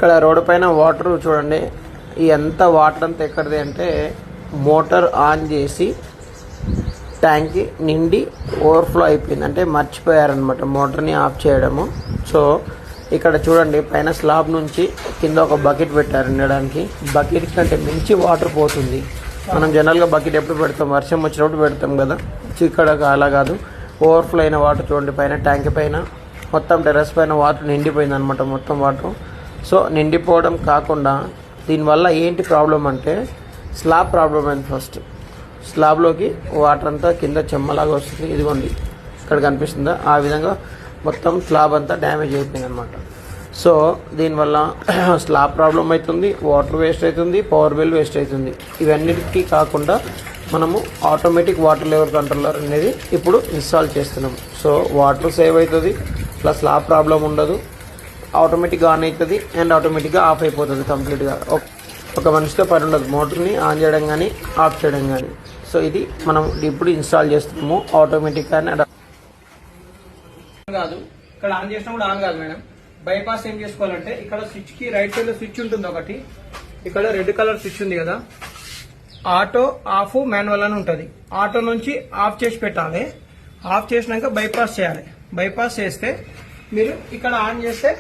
ఇక్కడ రోడ్డు పైన వాటర్ చూడండి, ఎంత వాటర్ అంతా ఎక్కడిది అంటే మోటార్ ఆన్ చేసి ట్యాంక్ నిండి ఓవర్ఫ్లో అయిపోయింది, అంటే మర్చిపోయారనమాట మోటార్ని ఆఫ్ చేయడము. సో ఇక్కడ చూడండి పైన స్లాబ్ నుంచి కింద ఒక బకెట్ పెట్టారు నిండడానికి. బకెట్ కంటే మించి వాటర్ పోతుంది. మనం జనరల్గా బకెట్ ఎప్పుడు పెడతాం, వర్షం వచ్చినప్పుడు పెడతాం కదా, ఇక్కడ అలా కాదు. ఓవర్ఫ్లో అయిన వాటర్ చూడండి, పైన ట్యాంక్ పైన మొత్తం టెర్రస్ పైన వాటర్ నిండిపోయింది అనమాట, మొత్తం వాటర్. సో నిండిపోవడం కాకుండా దీనివల్ల ఏంటి ప్రాబ్లం అంటే స్లాబ్ ప్రాబ్లం అయింది. ఫస్ట్ స్లాబ్లోకి వాటర్ అంతా కింద చెమ్మలాగా వస్తుంది, ఇదిగోండి ఇక్కడ కనిపిస్తుందా, ఆ విధంగా మొత్తం స్లాబ్ అంతా డ్యామేజ్ అయిపోయింది అనమాట. సో దీనివల్ల స్లాబ్ ప్రాబ్లం అవుతుంది, వాటర్ వేస్ట్ అవుతుంది, పవర్ బిల్ వేస్ట్ అవుతుంది. ఇవన్నిటికీ కాకుండా మనము ఆటోమేటిక్ వాటర్ లెవెల్ కంట్రోలర్ అనేది ఇప్పుడు ఇన్స్టాల్ చేస్తున్నాం. సో వాటర్ సేవ్ అవుతుంది, ప్లస్ స్లాబ్ ప్రాబ్లం ఉండదు, ఆటోమేటిక్గా ఆన్ అవుతుంది అండ్ ఆటోమేటిక్గా ఆఫ్ అయిపోతుంది కంప్లీట్గా. ఒక మనిషితో పని ఉండదు మోటార్ని ఆన్ చేయడం కానీ ఆఫ్ చేయడం కానీ. సో ఇది మనం ఇప్పుడు ఇన్స్టాల్ చేస్తున్నాము ఆటోమేటిక్ కానీ కాదు. ఇక్కడ ఆన్ చేసినా కూడా ఆన్ కాదు మేడం. బైపాస్ ఏం చేసుకోవాలంటే ఇక్కడ స్విచ్ కి రైట్ సైడ్ లో స్విచ్ ఉంటుంది ఒకటి, ఇక్కడ రెడ్ కలర్ స్విచ్ ఉంది కదా, ఆటో ఆఫ్ మాన్యువల్ అని ఉంటుంది. ఆటో నుంచి ఆఫ్ చేసి పెట్టాలి, ఆఫ్ చేసినాక బైపాస్ చేయాలి. బైపాస్ చేస్తే మీరు ఇక్కడ ఆన్ చేస్తే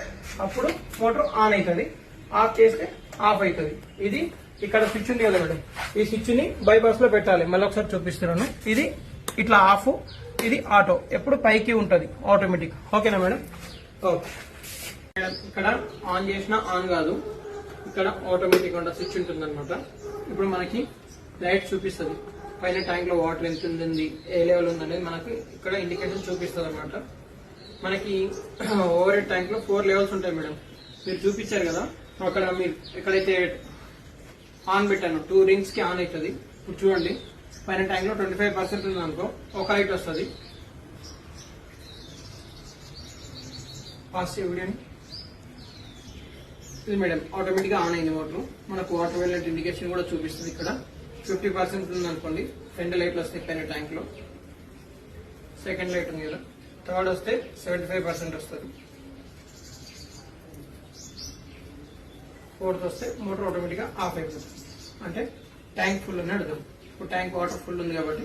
అప్పుడు మోటార్ ఆన్ అవుతుంది, ఆఫ్ చేస్తే ఆఫ్ అవుతుంది. ఇది ఇక్కడ స్విచ్ ఉంది కదా మేడం, ఈ స్విచ్ ని బైపాస్ లో పెట్టాలి. మళ్ళీ ఒకసారి చూపిస్తున్నాను. ఇది ఇట్లా ఆఫ్, ఇది ఆటో, ఎప్పుడు పైకి ఉంటుంది ఆటోమేటిక్. ఓకేనా మేడం? ఓకే. ఇక్కడ ఆన్ చేసినా ఆన్ కాదు, ఇక్కడ ఆటోమేటిక్ అంటే స్విచ్ ఉంటుంది అనమాట. ఇప్పుడు మనకి లైట్ చూపిస్తుంది, పైన ట్యాంక్ లో వాటర్ ఎంత ఉంది, ఏ లెవెల్ ఉంది అనేది మనకి ఇక్కడ ఇండికేషన్ చూపిస్తుంది అనమాట. మనకి ఓవర్ హెడ్ ట్యాంక్ లో 4 లెవెల్స్ ఉంటాయి మేడం, మీరు చూపించారు కదా. అక్కడ మీరు ఎక్కడైతే ఆన్ పెట్టాను 2 రింగ్స్ కి ఆన్ అవుతుంది. ఇప్పుడు చూడండి పైన ట్యాంక్ లో 25% ఉంది అనుకో, ఒక లైట్ వస్తుంది. పాస్ వీడియోని ఇది మేడం ఆటోమేటిక్ గా ఆన్ అయింది మోటార్. మనకు వాటర్ వెళ్ళినట్టు ఇండికేషన్ కూడా చూపిస్తుంది. ఇక్కడ 50% ఉంది అనుకోండి, 2 లైట్లు వస్తాయి పైన ట్యాంక్ లో. సెకండ్ లైట్ ఉంది కదా, థర్డ్ వస్తే 75% వస్తుంది, ఫోర్త్ వస్తే మోటార్ ఆటోమేటిక్ గా ఆఫ్ అయిపోతుంది. అంటే ట్యాంక్ ఫుల్ అని అర్థం. ఇప్పుడు ట్యాంక్ వాటర్ ఫుల్ ఉంది కాబట్టి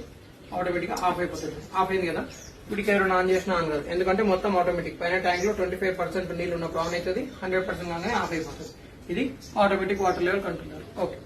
ఆటోమేటిక్ గా ఆఫ్ అయిపోతుంది. ఆఫ్ అయింది కదా, ఇప్పటికి ఎవరైనా ఆన్ చేసినా ఆన్ కాదు, ఎందుకంటే మొత్తం ఆటోమేటిక్. పైన ట్యాంక్ లో 25% నీళ్ళు ఉన్నప్పుడు ఆన్ అవుతుంది, 100% ఆన్ ఆఫ్ అయిపోతుంది. ఇది automatic water level controller. Okay.